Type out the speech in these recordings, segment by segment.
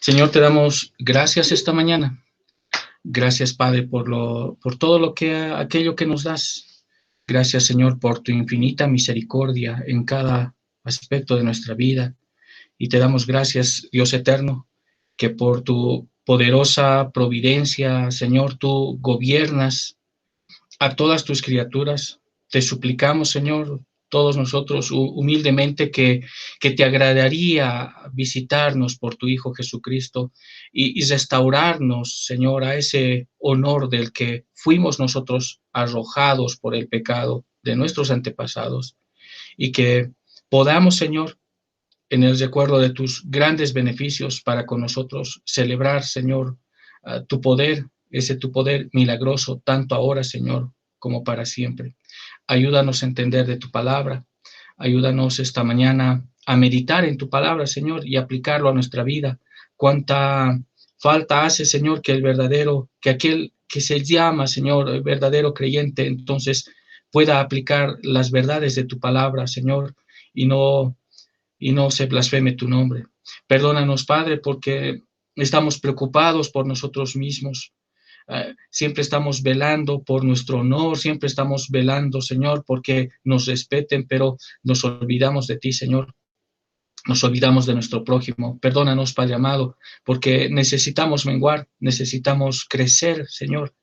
Señor, te damos gracias esta mañana. Gracias, Padre, por todo aquello que nos das. Gracias, Señor, por tu infinita misericordia en cada aspecto de nuestra vida. Y te damos gracias, Dios eterno, que por tu poderosa providencia, Señor, tú gobiernas a todas tus criaturas. Te suplicamos, Señor, todos nosotros humildemente que te agradaría visitarnos por tu Hijo Jesucristo y restaurarnos, Señor, a ese honor del que fuimos nosotros arrojados por el pecado de nuestros antepasados y que podamos, Señor, en el recuerdo de tus grandes beneficios para con nosotros, celebrar, Señor, tu poder, ese tu poder milagroso, tanto ahora, Señor, como para siempre. Ayúdanos a entender de tu palabra, ayúdanos esta mañana a meditar en tu palabra, Señor, y aplicarlo a nuestra vida. Cuánta falta hace, Señor, que aquel que se llama, Señor, el verdadero creyente, entonces pueda aplicar las verdades de tu palabra, Señor, y no se blasfeme tu nombre. Perdónanos, Padre, porque estamos preocupados por nosotros mismos. Siempre estamos velando por nuestro honor, siempre estamos velando, Señor, porque nos respeten, pero nos olvidamos de ti, Señor. Nos olvidamos de nuestro prójimo. Perdónanos, Padre amado, porque necesitamos menguar, necesitamos crecer, Señor.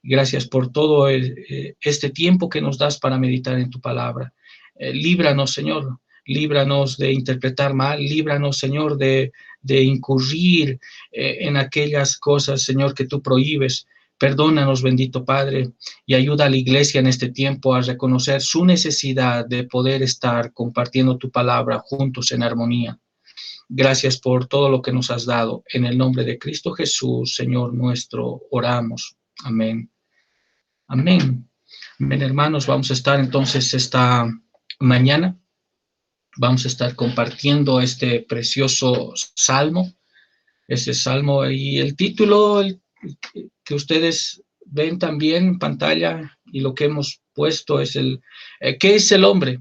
Gracias por todo este tiempo que nos das para meditar en tu palabra. Líbranos, Señor, líbranos de interpretar mal, líbranos, Señor, de incurrir en aquellas cosas, Señor, que tú prohíbes. Perdónanos, bendito Padre, y ayuda a la iglesia en este tiempo a reconocer su necesidad de poder estar compartiendo tu palabra juntos en armonía. Gracias por todo lo que nos has dado. En el nombre de Cristo Jesús, Señor nuestro, oramos. Amén. Amén. Amén, hermanos. Vamos a estar entonces esta mañana. Vamos a estar compartiendo este precioso salmo. Ese salmo y el título que ustedes ven también en pantalla y lo que hemos puesto es ¿qué es el hombre?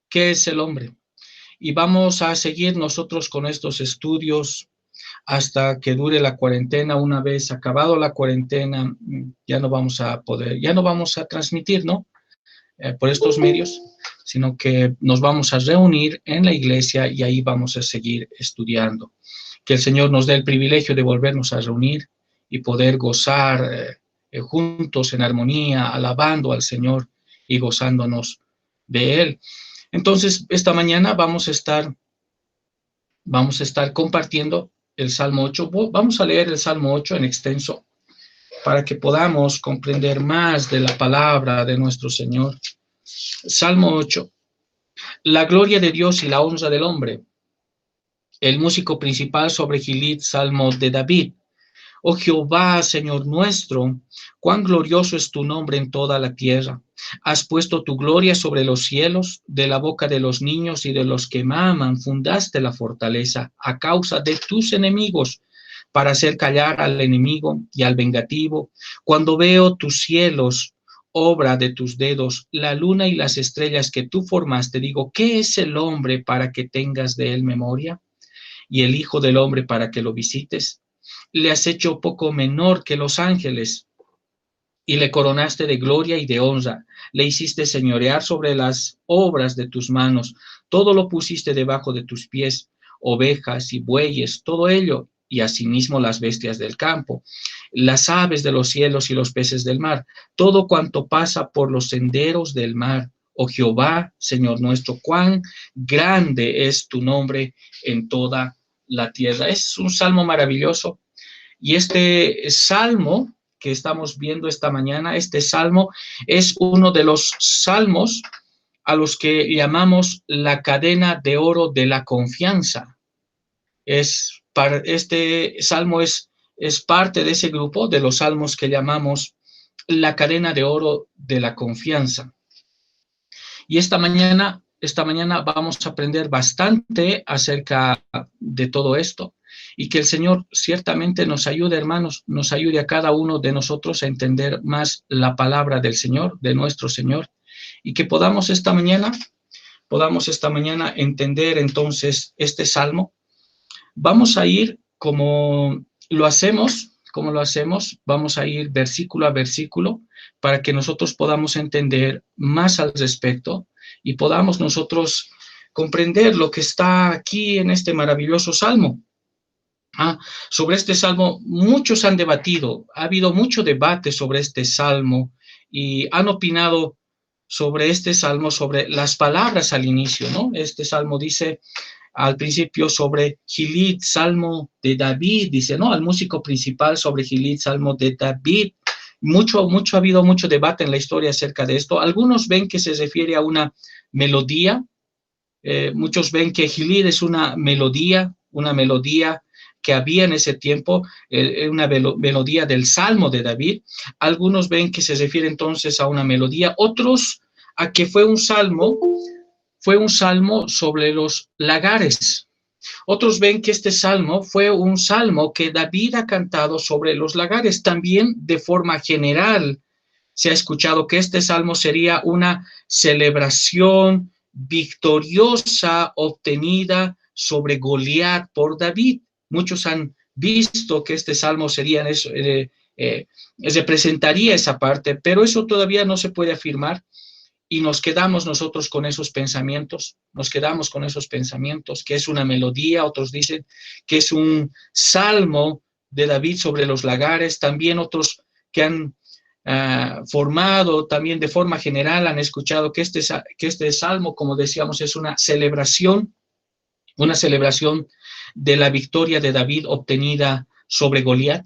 ¿Qué es el hombre? Y vamos a seguir nosotros con estos estudios hasta que dure la cuarentena. Una vez acabado la cuarentena, ya no vamos a transmitir, ¿no? Por estos medios, sino que nos vamos a reunir en la iglesia y ahí vamos a seguir estudiando. Que el Señor nos dé el privilegio de volvernos a reunir y poder gozar juntos en armonía, alabando al Señor y gozándonos de Él. Entonces, esta mañana vamos a estar compartiendo el Salmo 8. Vamos a leer el Salmo 8 en extenso para que podamos comprender más de la palabra de nuestro Señor. Salmo 8. La gloria de Dios y la honra del hombre. El músico principal sobre Gilit, Salmo de David. Oh Jehová, Señor nuestro, cuán glorioso es tu nombre en toda la tierra. Has puesto tu gloria sobre los cielos, de la boca de los niños y de los que maman, fundaste la fortaleza a causa de tus enemigos, para hacer callar al enemigo y al vengativo. Cuando veo tus cielos, obra de tus dedos, la luna y las estrellas que tú formaste, digo, ¿qué es el hombre para que tengas de él memoria? Y el hijo del hombre para que lo visites. Le has hecho poco menor que los ángeles y le coronaste de gloria y de honra. Le hiciste señorear sobre las obras de tus manos. Todo lo pusiste debajo de tus pies, ovejas y bueyes, todo ello, y asimismo las bestias del campo, las aves de los cielos y los peces del mar, todo cuanto pasa por los senderos del mar. Oh Jehová, Señor nuestro, cuán grande es tu nombre en toda la tierra. Es un salmo maravilloso. Y este salmo que estamos viendo esta mañana, este salmo es uno de los salmos a los que llamamos la cadena de oro de la confianza. Este salmo es parte de ese grupo de los salmos que llamamos la cadena de oro de la confianza. Y esta mañana vamos a aprender bastante acerca de todo esto y que el Señor ciertamente nos ayude, hermanos, nos ayude a cada uno de nosotros a entender más la palabra del Señor, de nuestro Señor, y que podamos esta mañana entender entonces este salmo. Vamos a ir como como lo hacemos, vamos a ir versículo a versículo para que nosotros podamos entender más al respecto y podamos nosotros comprender lo que está aquí en este maravilloso salmo. Sobre este salmo muchos han debatido, ha habido mucho debate sobre este salmo y han opinado sobre este salmo, sobre las palabras al inicio, ¿no? Este salmo dice al principio sobre Gilid, salmo de David, dice, ¿no? Al músico principal sobre Gilid, salmo de David. Ha habido mucho debate en la historia acerca de esto. Algunos ven que se refiere a una melodía, muchos ven que Gilid es una melodía que había en ese tiempo, una melodía del Salmo de David. Algunos ven que se refiere entonces a una melodía, otros a que fue un salmo sobre los lagares. Otros ven que este salmo fue un salmo que David ha cantado sobre los lagares. También de forma general se ha escuchado que este salmo sería una celebración victoriosa obtenida sobre Goliat por David. Muchos han visto que este salmo sería representaría esa parte, pero eso todavía no se puede afirmar y nos quedamos nosotros con esos pensamientos, que es una melodía, otros dicen que es un salmo de David sobre los lagares, también otros que han formado también de forma general han escuchado que este salmo, como decíamos, es una celebración de la victoria de David obtenida sobre Goliat,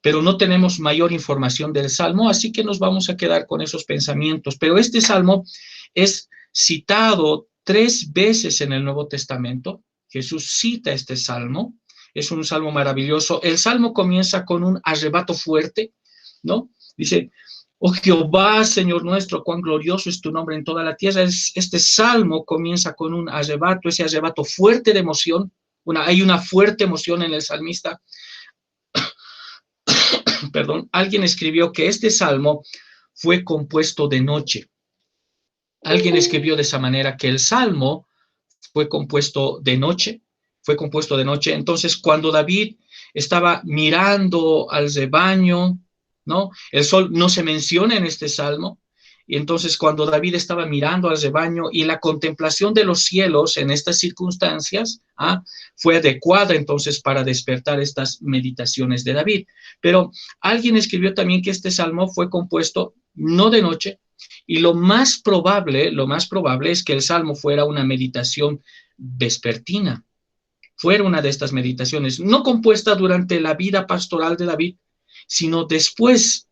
pero no tenemos mayor información del salmo, así que nos vamos a quedar con esos pensamientos. Pero este salmo es citado 3 veces en el Nuevo Testamento. Jesús cita este salmo, es un salmo maravilloso. El salmo comienza con un arrebato fuerte, ¿no? Dice, oh Jehová, Señor nuestro, cuán glorioso es tu nombre en toda la tierra. Este salmo comienza con un arrebato, ese arrebato fuerte de emoción. Hay una fuerte emoción en el salmista. Perdón, alguien escribió que este salmo fue compuesto de noche. Alguien escribió de esa manera que el salmo fue compuesto de noche. Entonces, cuando David estaba mirando al rebaño, ¿no? El sol no se menciona en este salmo. Y entonces, cuando David estaba mirando al rebaño y la contemplación de los cielos en estas circunstancias, fue adecuada entonces para despertar estas meditaciones de David. Pero alguien escribió también que este salmo fue compuesto no de noche, y lo más probable es que el salmo fuera una meditación vespertina, fuera una de estas meditaciones, no compuesta durante la vida pastoral de David, sino después.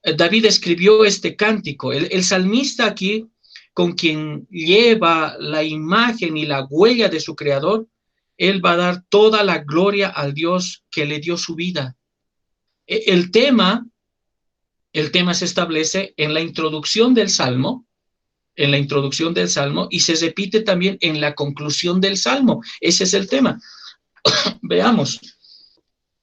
David escribió este cántico. El salmista aquí, con quien lleva la imagen y la huella de su creador, él va a dar toda la gloria al Dios que le dio su vida. El tema se establece en la introducción del salmo, y se repite también en la conclusión del salmo. Ese es el tema. Veamos.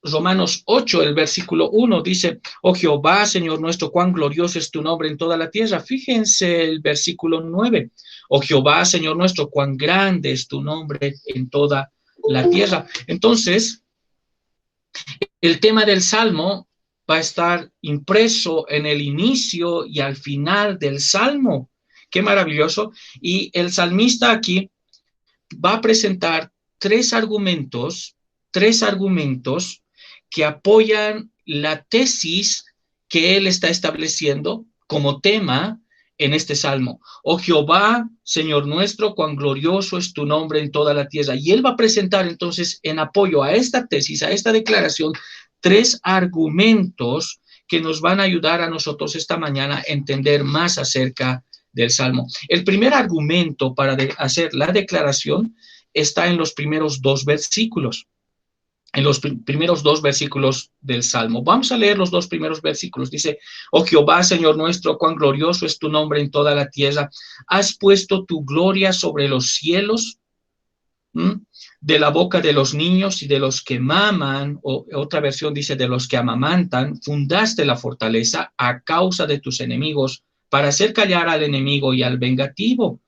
Romanos 8, el versículo 1 dice, oh Jehová, Señor nuestro, cuán glorioso es tu nombre en toda la tierra. Fíjense el versículo 9, oh Jehová, Señor nuestro, cuán grande es tu nombre en toda la tierra. Entonces, el tema del salmo va a estar impreso en el inicio y al final del salmo. Qué maravilloso. Y el salmista aquí va a presentar tres argumentos que apoyan la tesis que él está estableciendo como tema en este salmo. Oh Jehová, Señor nuestro, cuán glorioso es tu nombre en toda la tierra. Y él va a presentar entonces en apoyo a esta tesis, a esta declaración, 3 argumentos que nos van a ayudar a nosotros esta mañana a entender más acerca del salmo. El primer argumento para hacer la declaración está en los primeros 2 versículos. En los primeros 2 versículos del Salmo. Vamos a leer los 2 primeros versículos. Dice, oh Jehová, Señor nuestro, cuán glorioso es tu nombre en toda la tierra. Has puesto tu gloria sobre los cielos, de la boca de los niños y de los que maman, o otra versión dice, de los que amamantan, fundaste la fortaleza a causa de tus enemigos, para hacer callar al enemigo y al vengativo.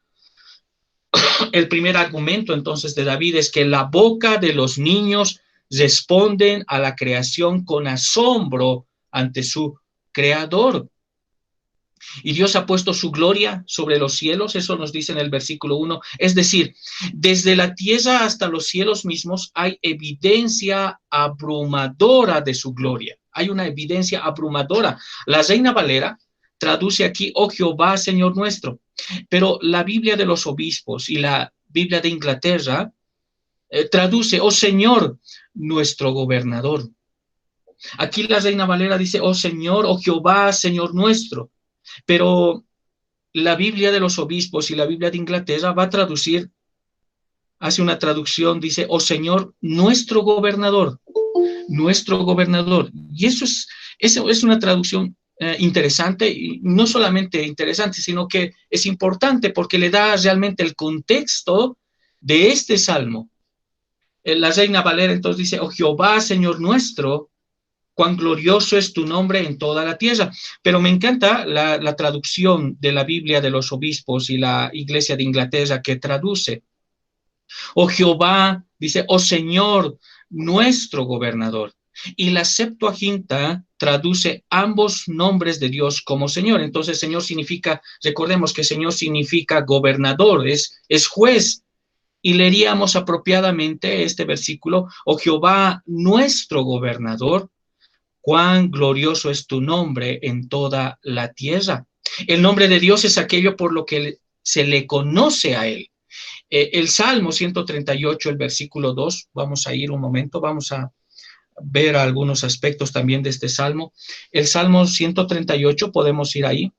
El primer argumento entonces de David es que la boca de los niños responden a la creación con asombro ante su creador. Y Dios ha puesto su gloria sobre los cielos, eso nos dice en el versículo 1. Es decir, desde la tierra hasta los cielos mismos hay evidencia abrumadora de su gloria. Hay una evidencia abrumadora. La Reina Valera traduce aquí, oh Jehová, Señor nuestro. Pero la Biblia de los obispos y la Biblia de Inglaterra traduce, oh Señor, nuestro gobernador. Aquí la Reina Valera dice, oh Señor, oh Jehová, Señor nuestro. Pero la Biblia de los obispos y la Biblia de Inglaterra va a traducir, hace una traducción, dice, oh Señor, nuestro gobernador, nuestro gobernador. Y eso es una traducción interesante, y no solamente interesante, sino que es importante porque le da realmente el contexto de este salmo. La Reina Valera entonces dice, oh Jehová, Señor nuestro, cuán glorioso es tu nombre en toda la tierra. Pero me encanta la traducción de la Biblia de los obispos y la Iglesia de Inglaterra que traduce, oh Jehová, dice, oh Señor, nuestro gobernador. Y la Septuaginta traduce ambos nombres de Dios como Señor. Entonces, Señor significa, recordemos que Señor significa gobernador, es juez. Y leeríamos apropiadamente este versículo, oh Jehová, nuestro gobernador, cuán glorioso es tu nombre en toda la tierra. El nombre de Dios es aquello por lo que se le conoce a él. El Salmo 138, el versículo 2, vamos a ir un momento, vamos a ver algunos aspectos también de este Salmo. El Salmo 138, podemos ir ahí.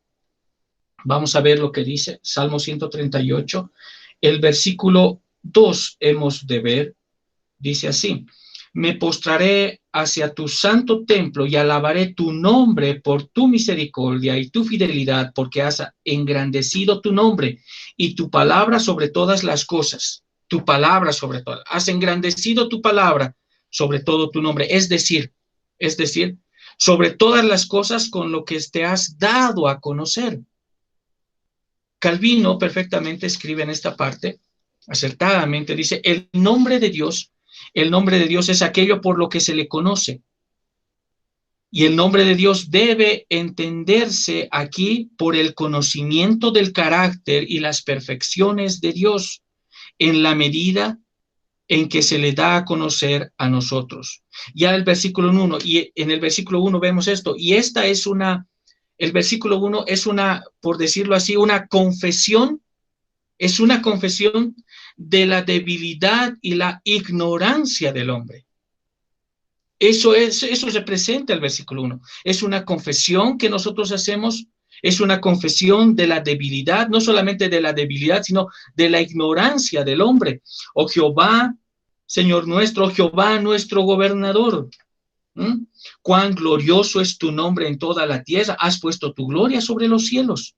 Vamos a ver lo que dice Salmo 138. El versículo 2 hemos de ver, dice así, me postraré hacia tu santo templo y alabaré tu nombre por tu misericordia y tu fidelidad, porque has engrandecido tu nombre y tu palabra sobre todas las cosas. Tu palabra sobre todas. Has engrandecido tu palabra sobre todo tu nombre. Es decir, sobre todas las cosas con lo que te has dado a conocer. Calvino perfectamente escribe en esta parte, acertadamente, dice, el nombre de Dios es aquello por lo que se le conoce. Y el nombre de Dios debe entenderse aquí por el conocimiento del carácter y las perfecciones de Dios en la medida en que se le da a conocer a nosotros. Ya el versículo 1, y en el versículo 1 vemos esto, y esta es el versículo 1 es una, por decirlo así, una confesión, es una confesión de la debilidad y la ignorancia del hombre. Eso representa el versículo 1. Es una confesión que nosotros hacemos, es una confesión de la debilidad, no solamente de la debilidad, sino de la ignorancia del hombre. Oh Jehová, Señor nuestro, oh Jehová, nuestro gobernador. Cuán glorioso es tu nombre en toda la tierra, has puesto tu gloria sobre los cielos.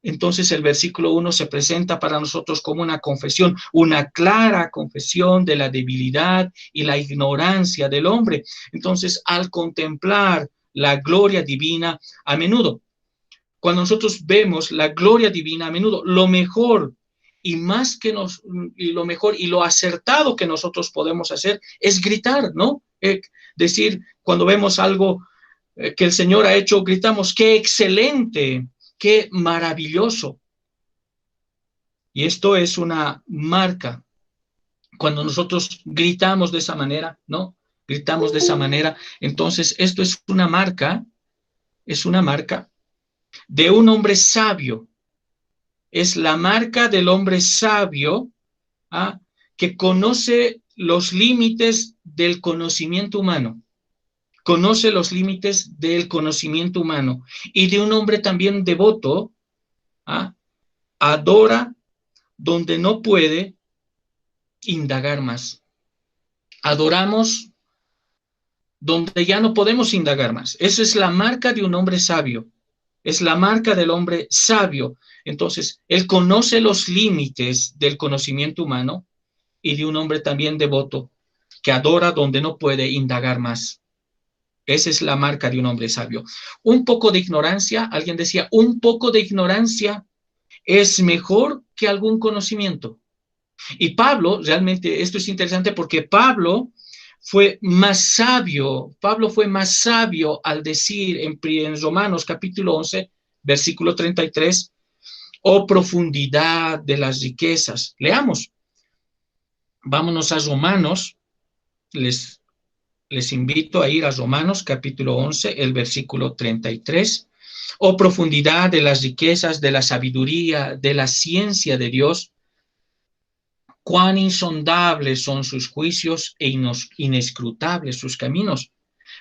Entonces el versículo 1 se presenta para nosotros como una confesión, una clara confesión de la debilidad y la ignorancia del hombre. Entonces, al contemplar la gloria divina, a menudo, cuando nosotros vemos la gloria divina, a menudo, lo mejor y más que lo mejor y lo acertado que nosotros podemos hacer es gritar, ¿no? Decir, cuando vemos algo que el Señor ha hecho, gritamos, ¡qué excelente! ¡Qué maravilloso! Y esto es una marca. Cuando nosotros gritamos de esa manera, ¿no? Gritamos de esa manera, entonces esto es una marca de un hombre sabio. Es la marca del hombre sabio, que conoce los límites del conocimiento humano. Conoce los límites del conocimiento humano y de un hombre también devoto, adora donde no puede indagar más. Adoramos donde ya no podemos indagar más. Esa es la marca de un hombre sabio. Es la marca del hombre sabio. Entonces, él conoce los límites del conocimiento humano y de un hombre también devoto que adora donde no puede indagar más. Esa es la marca de un hombre sabio. Un poco de ignorancia, alguien decía, un poco de ignorancia es mejor que algún conocimiento. Y Pablo, realmente esto es interesante porque Pablo fue más sabio al decir en Romanos capítulo 11, versículo 33, oh profundidad de las riquezas. Leamos, vámonos a Romanos, les invito a ir a Romanos capítulo 11, el versículo 33. Oh profundidad de las riquezas, de la sabiduría, de la ciencia de Dios, cuán insondables son sus juicios e inescrutables sus caminos.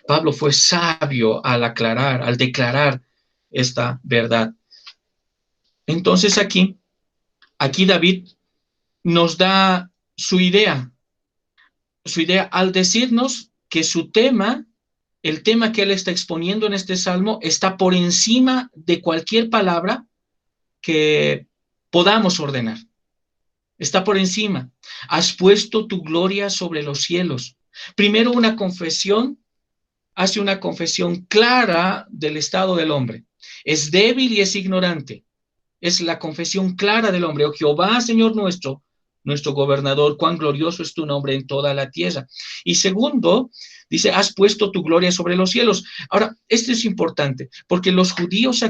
Pablo fue sabio al declarar esta verdad. Entonces aquí David nos da su idea al decirnos que su tema, el tema que él está exponiendo en este salmo, está por encima de cualquier palabra que podamos ordenar. Está por encima. Has puesto tu gloria sobre los cielos. Primero hace una confesión clara del estado del hombre. Es débil y es ignorante. Es la confesión clara del hombre. Oh Jehová, Señor nuestro gobernador, cuán glorioso es tu nombre en toda la tierra. Y segundo, dice, has puesto tu gloria sobre los cielos. Ahora, esto es importante, porque los judíos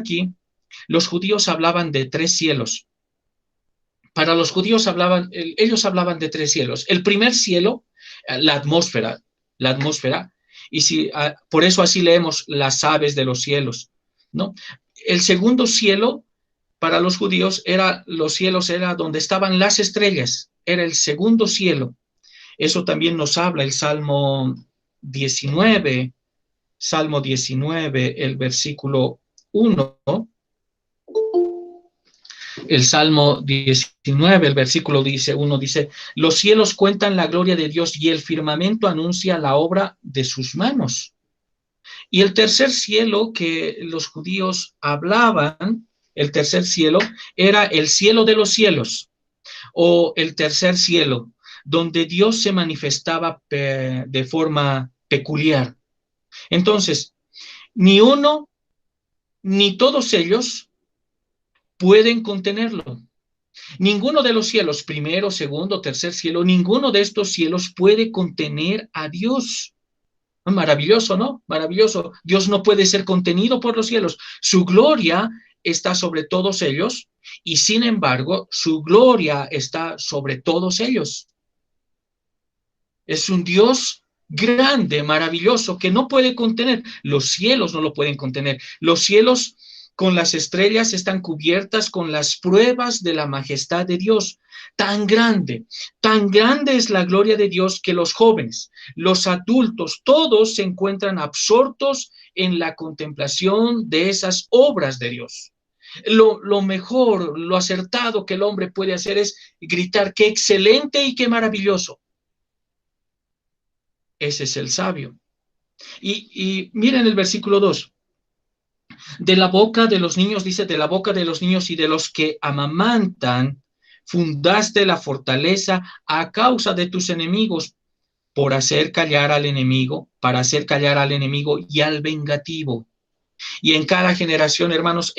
hablaban de tres cielos. Para los judíos ellos hablaban de tres cielos. El primer cielo, la atmósfera, y por eso así leemos las aves de los cielos, ¿no? El segundo cielo, para los judíos, era donde estaban las estrellas, era el segundo cielo. Eso también nos habla el Salmo 19, el versículo 1. El Salmo 19, el versículo 1 dice, los cielos cuentan la gloria de Dios y el firmamento anuncia la obra de sus manos. Y el tercer cielo que los judíos hablaban, el tercer cielo, era el cielo de los cielos, o el tercer cielo, donde Dios se manifestaba de forma peculiar. Entonces, ni uno, ni todos ellos pueden contenerlo. Ninguno de los cielos, primero, segundo, tercer cielo, ninguno de estos cielos puede contener a Dios. Maravilloso, ¿no? Maravilloso. Dios no puede ser contenido por los cielos. Su gloria está sobre todos ellos y sin embargo, su gloria está sobre todos ellos. Es un Dios grande, maravilloso, que no puede contener. Los cielos no lo pueden contener. Los cielos con las estrellas están cubiertas con las pruebas de la majestad de Dios. Tan grande es la gloria de Dios que los jóvenes, los adultos, todos se encuentran absortos en la contemplación de esas obras de Dios. Lo mejor, lo acertado que el hombre puede hacer es gritar, qué excelente y qué maravilloso. Ese es el sabio. Y miren el versículo 2. De la boca de los niños, dice, de la boca de los niños y de los que amamantan, fundaste la fortaleza a causa de tus enemigos, para hacer callar al enemigo y al vengativo. Y en cada generación, hermanos,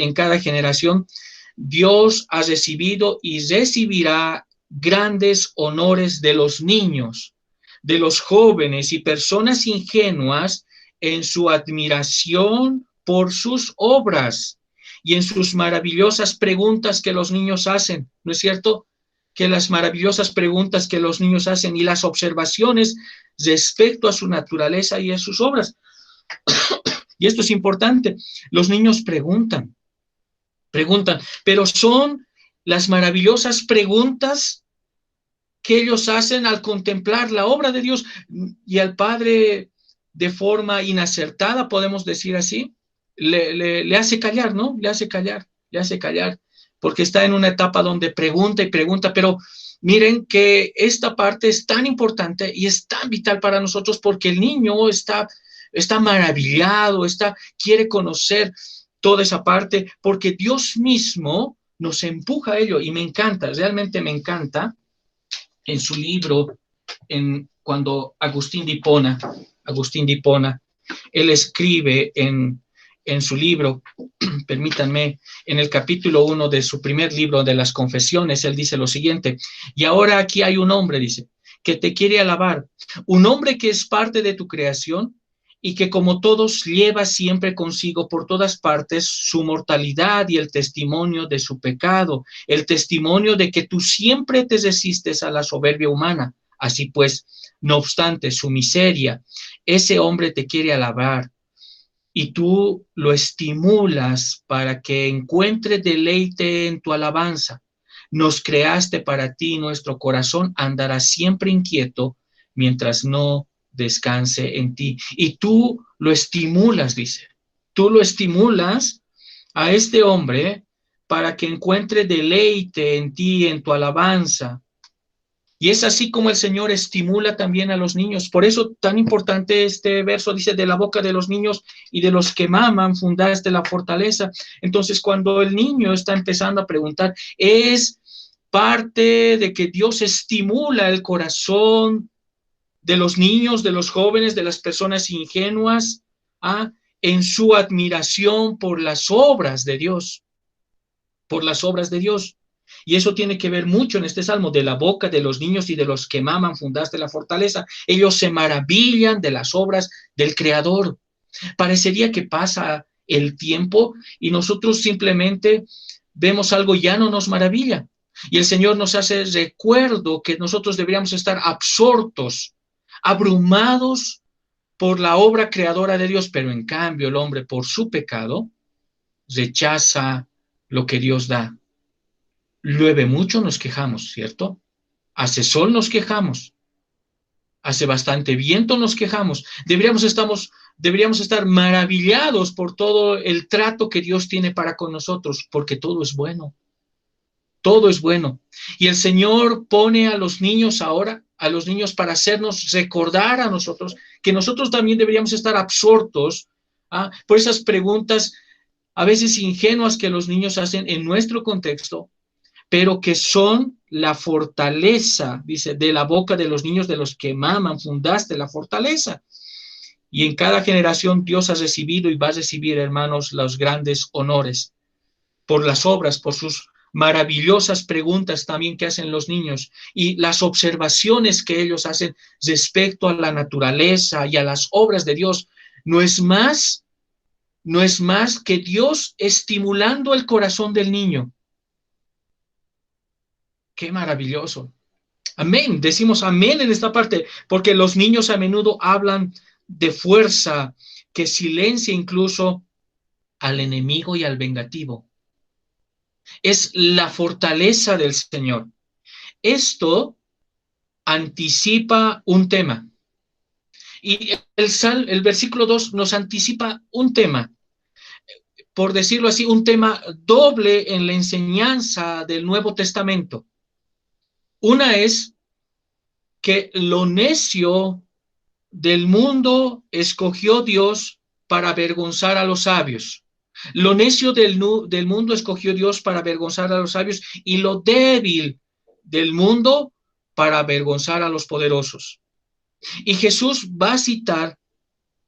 Dios ha recibido y recibirá grandes honores de los niños, de los jóvenes y personas ingenuas en su admiración por sus obras y en sus maravillosas preguntas que los niños hacen, ¿no es cierto? Que las maravillosas preguntas que los niños hacen y las observaciones respecto a su naturaleza y a sus obras. Y esto es importante, los niños preguntan, pero son las maravillosas preguntas que ellos hacen al contemplar la obra de Dios, y al Padre de forma inacertada, podemos decir así, le hace callar, ¿no? Le hace callar, porque está en una etapa donde pregunta y pregunta, pero miren que esta parte es tan importante y es tan vital para nosotros porque el niño está maravillado, quiere conocer toda esa parte, porque Dios mismo nos empuja a ello, y me encanta, realmente me encanta, en su libro, cuando Agustín de Hipona, él escribe en en su libro, permítanme, en el capítulo 1 de su primer libro de las Confesiones, él dice lo siguiente: y ahora aquí hay un hombre, dice, que te quiere alabar, un hombre que es parte de tu creación y que como todos lleva siempre consigo por todas partes su mortalidad y el testimonio de su pecado, el testimonio de que tú siempre te resistes a la soberbia humana. Así pues, no obstante su miseria, ese hombre te quiere alabar y tú lo estimulas para que encuentre deleite en tu alabanza. Nos creaste para ti, nuestro corazón andará siempre inquieto mientras no descanse en ti. Y tú lo estimulas, dice. Tú lo estimulas a este hombre para que encuentre deleite en ti, en tu alabanza. Y es así como el Señor estimula también a los niños. Por eso tan importante este verso, dice, de la boca de los niños y de los que maman fundaste la fortaleza. Entonces, cuando el niño está empezando a preguntar, es parte de que Dios estimula el corazón de los niños, de los jóvenes, de las personas ingenuas, en su admiración por las obras de Dios, por las obras de Dios. Y eso tiene que ver mucho en este salmo: de la boca de los niños y de los que maman fundaste la fortaleza. Ellos se maravillan de las obras del Creador. Parecería que pasa el tiempo y nosotros simplemente vemos algo y ya no nos maravilla. Y el Señor nos hace recuerdo que nosotros deberíamos estar absortos, abrumados por la obra creadora de Dios, pero en cambio el hombre, por su pecado, rechaza lo que Dios da. Llueve mucho, nos quejamos, ¿cierto? Hace sol, nos quejamos. Hace bastante viento, nos quejamos. Deberíamos estar maravillados por todo el trato que Dios tiene para con nosotros, porque todo es bueno. Todo es bueno. Y el Señor pone a los niños ahora, a los niños, para hacernos recordar a nosotros que nosotros también deberíamos estar absortos por esas preguntas a veces ingenuas que los niños hacen en nuestro contexto, pero que son la fortaleza, dice, de la boca de los niños, de los que maman, fundaste la fortaleza. Y en cada generación Dios ha recibido y va a recibir, hermanos, los grandes honores por las obras, por sus maravillosas preguntas también que hacen los niños y las observaciones que ellos hacen respecto a la naturaleza y a las obras de Dios. No es más que Dios estimulando el corazón del niño. Qué maravilloso. Amén. Decimos amén en esta parte, porque los niños a menudo hablan de fuerza que silencia incluso al enemigo y al vengativo. Es la fortaleza del Señor. Esto anticipa un tema. Y el versículo 2 nos anticipa un tema, por decirlo así, un tema doble en la enseñanza del Nuevo Testamento. Una es que lo necio del mundo escogió Dios para avergonzar a los sabios. Lo necio del mundo escogió Dios para avergonzar a los sabios, y lo débil del mundo para avergonzar a los poderosos. Y Jesús va a citar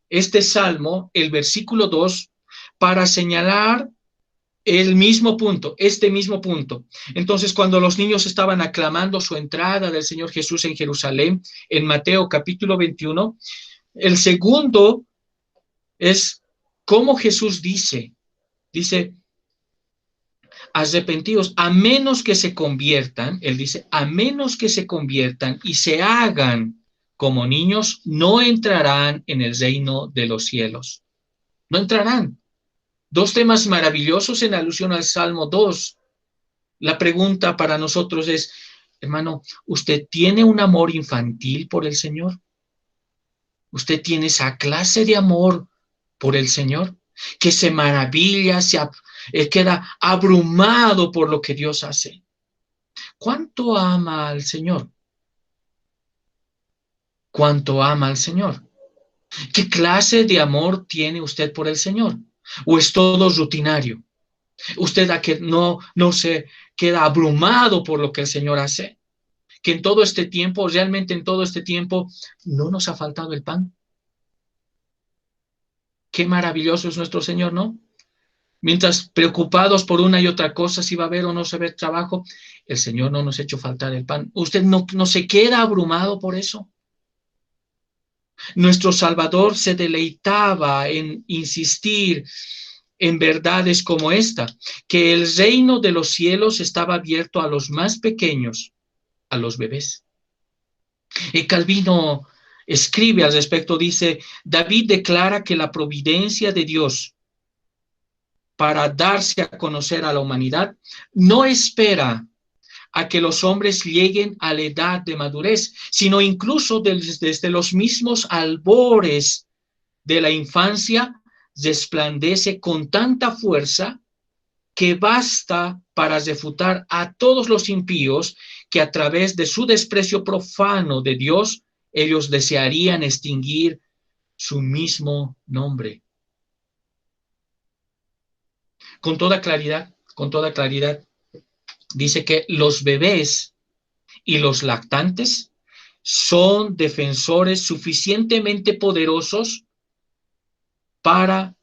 este salmo, el versículo 2, para señalar el mismo punto, este mismo punto. Entonces, cuando los niños estaban aclamando su entrada del Señor Jesús en Jerusalén, en Mateo capítulo 21, el segundo es cómo Jesús dice, arrepentidos, a menos que se conviertan, él dice, a menos que se conviertan y se hagan como niños, no entrarán en el reino de los cielos. No entrarán. Dos temas maravillosos en alusión al Salmo 2. La pregunta para nosotros es, hermano, ¿usted tiene un amor infantil por el Señor? ¿Usted tiene esa clase de amor por el Señor? Que se maravilla, queda abrumado por lo que Dios hace. ¿Cuánto ama al Señor? ¿Cuánto ama al Señor? ¿Qué clase de amor tiene usted por el Señor? ¿O es todo rutinario? ¿Usted a que no se queda abrumado por lo que el Señor hace? Que en todo este tiempo, realmente en todo este tiempo, no nos ha faltado el pan. Qué maravilloso es nuestro Señor, ¿no? Mientras preocupados por una y otra cosa, si va a haber o no se va a haber trabajo, el Señor no nos ha hecho faltar el pan. Usted no se queda abrumado por eso. Nuestro Salvador se deleitaba en insistir en verdades como esta, que el reino de los cielos estaba abierto a los más pequeños, a los bebés. Y Calvino escribe al respecto, dice, David declara que la providencia de Dios para darse a conocer a la humanidad no espera a que los hombres lleguen a la edad de madurez, sino incluso desde los mismos albores de la infancia resplandece con tanta fuerza que basta para refutar a todos los impíos que a través de su desprecio profano de Dios, ellos desearían extinguir su mismo nombre. Con toda claridad, dice que los bebés y los lactantes son defensores suficientemente poderosos para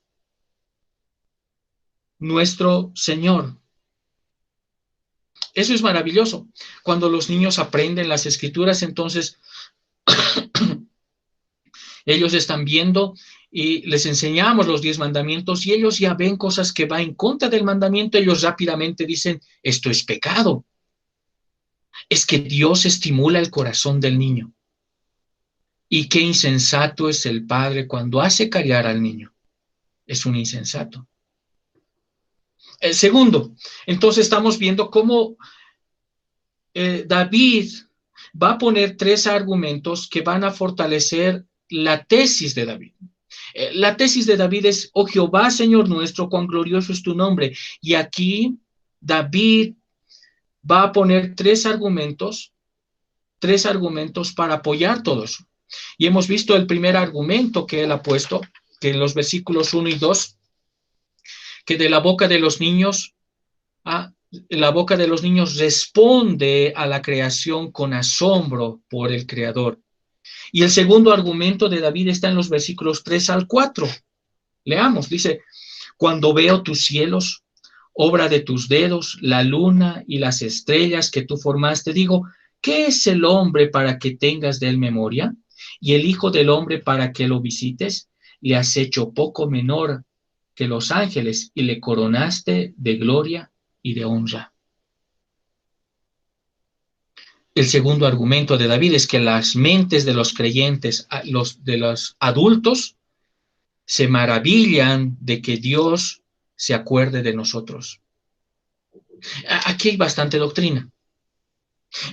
nuestro Señor. Eso es maravilloso. Cuando los niños aprenden las escrituras, entonces ellos están viendo y les enseñamos los 10 mandamientos y ellos ya ven cosas que van en contra del mandamiento. Ellos rápidamente dicen, esto es pecado. Es que Dios estimula el corazón del niño. Y qué insensato es el padre cuando hace callar al niño. Es un insensato. El segundo, entonces estamos viendo cómo David va a poner 3 argumentos que van a fortalecer la tesis de David. La tesis de David es, oh Jehová, Señor nuestro, cuán glorioso es tu nombre. Y aquí David va a poner 3 argumentos para apoyar todo eso. Y hemos visto el primer argumento que él ha puesto, que en los versículos 1 y 2, que de la boca de los niños, la boca de los niños responde a la creación con asombro por el Creador. Y el segundo argumento de David está en los versículos 3 al 4. Leamos, dice, cuando veo tus cielos, obra de tus dedos, la luna y las estrellas que tú formaste, digo, ¿qué es el hombre para que tengas de él memoria? Y el hijo del hombre para que lo visites, le has hecho poco menor que los ángeles y le coronaste de gloria y de honra. El segundo argumento de David es que las mentes de los creyentes, de los adultos, se maravillan de que Dios se acuerde de nosotros. Aquí hay bastante doctrina.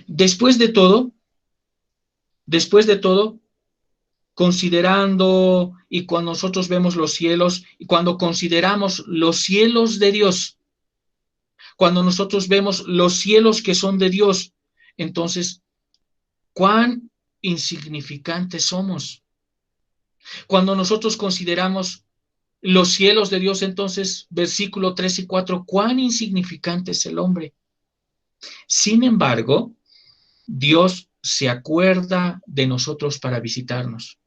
Después de todo, considerando, y cuando nosotros vemos los cielos, y cuando consideramos los cielos de Dios, cuando nosotros vemos los cielos que son de Dios, entonces, ¿cuán insignificantes somos? Cuando nosotros consideramos los cielos de Dios, entonces, versículo 3 y 4, ¿cuán insignificante es el hombre? Sin embargo, Dios se acuerda de nosotros para visitarnos.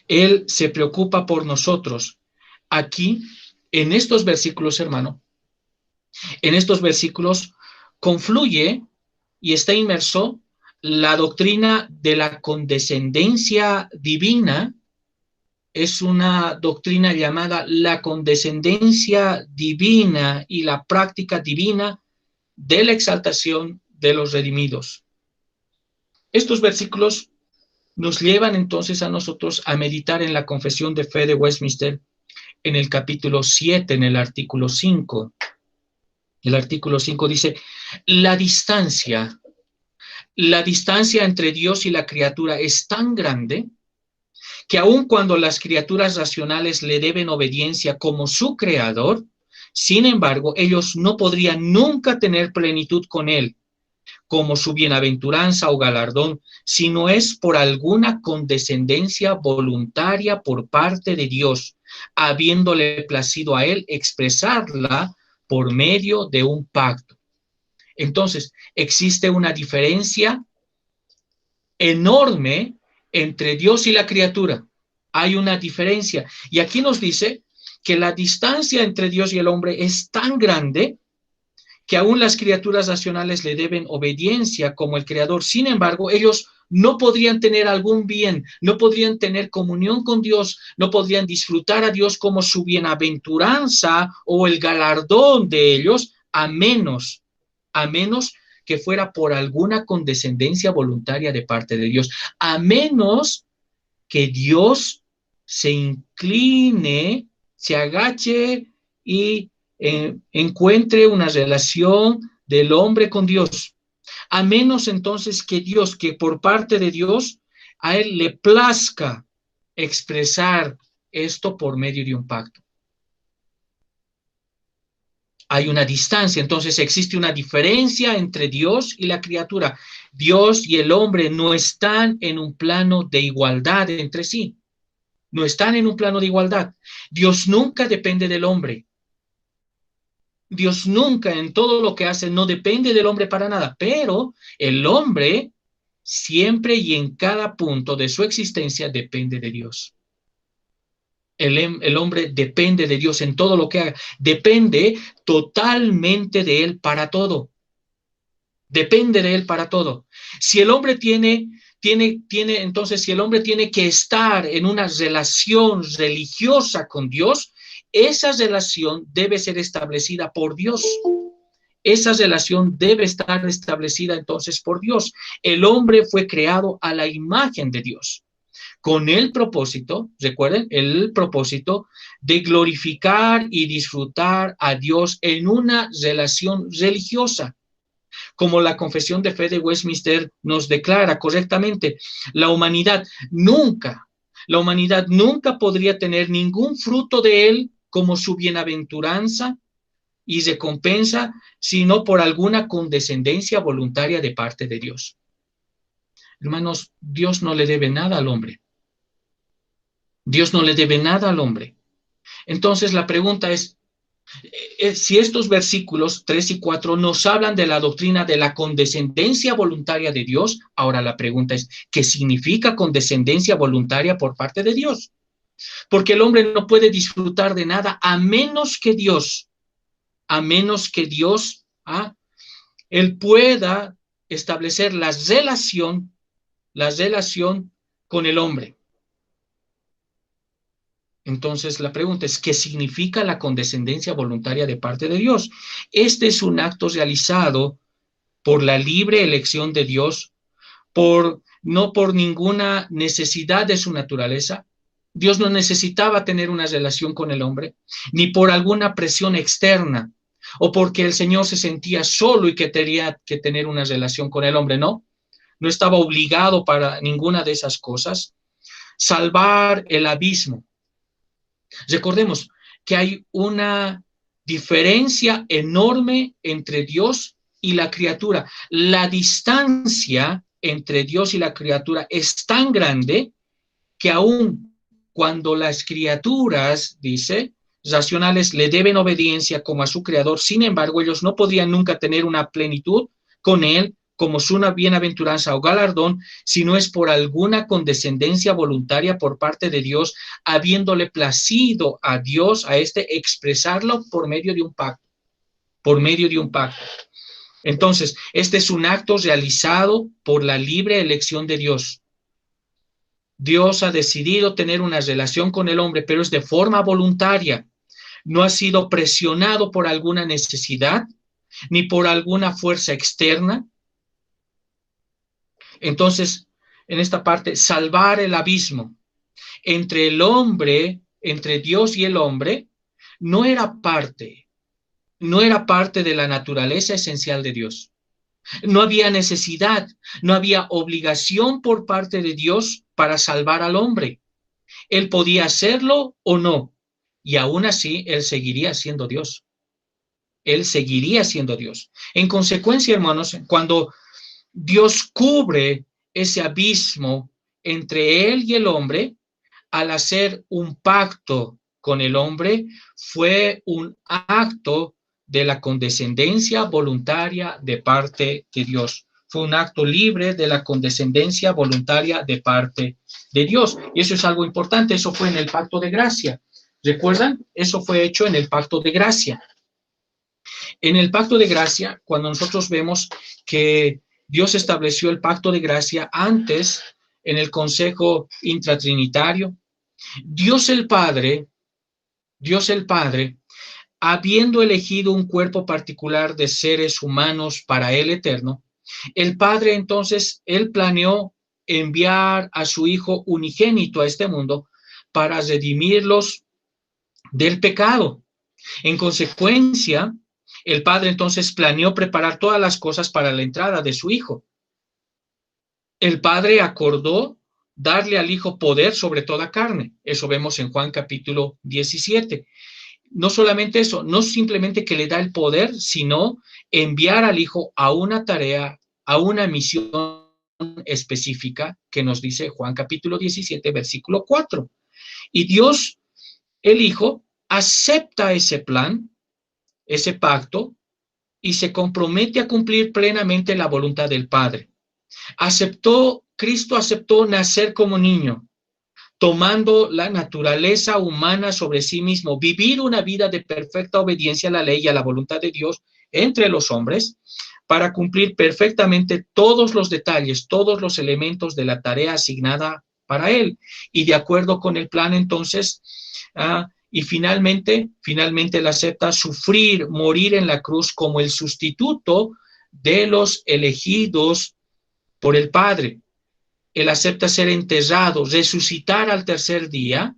Él se preocupa por nosotros. Aquí, en estos versículos, hermano, en estos versículos confluye y está inmerso la doctrina de la condescendencia divina. Es una doctrina llamada la condescendencia divina y la práctica divina de la exaltación de los redimidos. Estos versículos nos llevan entonces a nosotros a meditar en la Confesión de Fe de Westminster en el capítulo 7, en el artículo 5. El artículo 5 dice, la distancia entre Dios y la criatura es tan grande que aun cuando las criaturas racionales le deben obediencia como su creador, sin embargo, ellos no podrían nunca tener plenitud con él, como su bienaventuranza o galardón, si no es por alguna condescendencia voluntaria por parte de Dios, habiéndole placido a él expresarla por medio de un pacto. Entonces, existe una diferencia enorme entre Dios y la criatura. Hay una diferencia. Y aquí nos dice que la distancia entre Dios y el hombre es tan grande que aún las criaturas racionales le deben obediencia como el Creador. Sin embargo, ellos no podrían tener algún bien, no podrían tener comunión con Dios, no podrían disfrutar a Dios como su bienaventuranza o el galardón de ellos, a menos que fuera por alguna condescendencia voluntaria de parte de Dios, a menos que Dios se incline, se agache y encuentre una relación del hombre con Dios. A menos entonces que Dios, que por parte de Dios, a él le plazca expresar esto por medio de un pacto. Hay una distancia, entonces existe una diferencia entre Dios y la criatura. Dios y el hombre no están en un plano de igualdad entre sí. No están en un plano de igualdad. Dios nunca depende del hombre. Dios nunca en todo lo que hace no depende del hombre para nada, pero el hombre siempre y en cada punto de su existencia depende de Dios. El hombre depende de Dios en todo lo que haga, depende totalmente de él para todo. Depende de él para todo. Si el hombre entonces, si el hombre tiene que estar en una relación religiosa con Dios, esa relación debe ser establecida por Dios. Esa relación debe estar establecida entonces por Dios. El hombre fue creado a la imagen de Dios, con el propósito, recuerden, el propósito de glorificar y disfrutar a Dios en una relación religiosa. Como la Confesión de Fe de Westminster nos declara correctamente, la humanidad nunca podría tener ningún fruto de él como su bienaventuranza y recompensa, sino por alguna condescendencia voluntaria de parte de Dios. Hermanos, Dios no le debe nada al hombre. Dios no le debe nada al hombre. Entonces la pregunta es, si estos versículos 3 y 4 nos hablan de la doctrina de la condescendencia voluntaria de Dios, ahora la pregunta es, ¿qué significa condescendencia voluntaria por parte de Dios? Porque el hombre no puede disfrutar de nada a menos que Dios, él pueda establecer la relación con el hombre. Entonces la pregunta es, ¿qué significa la condescendencia voluntaria de parte de Dios? Este es un acto realizado por la libre elección de Dios, no por ninguna necesidad de su naturaleza. Dios no necesitaba tener una relación con el hombre, ni por alguna presión externa, o porque el Señor se sentía solo y que tenía que tener una relación con el hombre, no. No estaba obligado para ninguna de esas cosas. Salvar el abismo. Recordemos que hay una diferencia enorme entre Dios y la criatura. La distancia entre Dios y la criatura es tan grande que aun cuando las criaturas, dice, racionales le deben obediencia como a su creador, sin embargo, ellos no podrían nunca tener una plenitud con él como su bienaventuranza o galardón, si no es por alguna condescendencia voluntaria por parte de Dios, habiéndole placido a Dios, a expresarlo por medio de un pacto, Entonces, este es un acto realizado por la libre elección de Dios. Dios ha decidido tener una relación con el hombre, pero es de forma voluntaria. No ha sido presionado por alguna necesidad, ni por alguna fuerza externa. Entonces, en esta parte, salvar el abismo entre el hombre, entre Dios y el hombre, no era parte de la naturaleza esencial de Dios. No había necesidad, no había obligación por parte de Dios para salvar al hombre. Él podía hacerlo o no, y aún así él seguiría siendo Dios. Él seguiría siendo Dios. En consecuencia, hermanos, cuando Dios cubre ese abismo entre él y el hombre, al hacer un pacto con el hombre, fue un acto de la condescendencia voluntaria de parte de Dios. fue un acto libre de la condescendencia voluntaria de parte de Dios. Y eso es algo importante, eso fue en el pacto de gracia. ¿Recuerdan? Eso fue hecho en el pacto de gracia. En el pacto de gracia, cuando nosotros vemos que Dios estableció el pacto de gracia antes en el consejo intratrinitario, Dios el Padre, habiendo elegido un cuerpo particular de seres humanos para el eterno, el Padre entonces, él planeó enviar a su Hijo unigénito a este mundo para redimirlos del pecado. En consecuencia, el Padre entonces planeó preparar todas las cosas para la entrada de su Hijo. El Padre acordó darle al Hijo poder sobre toda carne. Eso vemos en Juan capítulo 17. No solamente eso, no simplemente que le da el poder, sino enviar al Hijo a una tarea, a una misión específica que nos dice Juan capítulo 17, versículo 4. Y Dios, el Hijo, acepta ese plan, ese pacto, y se compromete a cumplir plenamente la voluntad del Padre. Cristo aceptó nacer como niño, tomando la naturaleza humana sobre sí mismo, vivir una vida de perfecta obediencia a la ley y a la voluntad de Dios entre los hombres, para cumplir perfectamente todos los detalles, todos los elementos de la tarea asignada para él. Y de acuerdo con el plan, entonces, y finalmente él acepta sufrir, morir en la cruz como el sustituto de los elegidos por el Padre. Él acepta ser enterrado, resucitar al tercer día,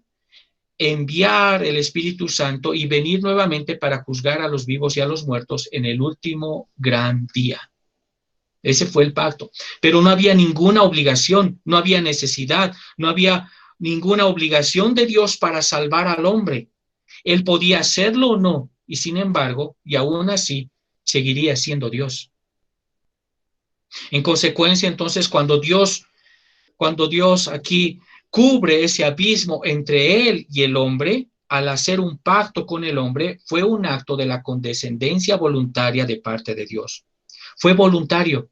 enviar el Espíritu Santo y venir nuevamente para juzgar a los vivos y a los muertos en el último gran día. Ese fue el pacto. Pero no había ninguna obligación, no había necesidad, no había ninguna obligación de Dios para salvar al hombre. Él podía hacerlo o no, y sin embargo, y aún así, seguiría siendo Dios. En consecuencia, entonces, cuando Dios aquí cubre ese abismo entre él y el hombre, al hacer un pacto con el hombre, fue un acto de la condescendencia voluntaria de parte de Dios. Fue voluntario,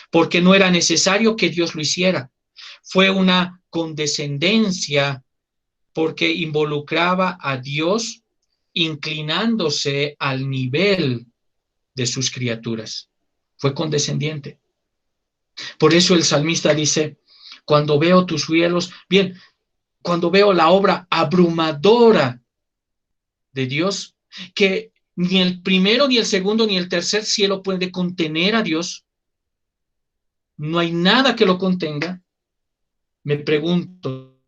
porque no era necesario que Dios lo hiciera. Fue una condescendencia porque involucraba a Dios inclinándose al nivel de sus criaturas. Fue condescendiente. Por eso el salmista dice, cuando veo tus cielos, cuando veo la obra abrumadora de Dios, que ni el primero, ni el segundo, ni el tercer cielo puede contener a Dios, no hay nada que lo contenga, me pregunto,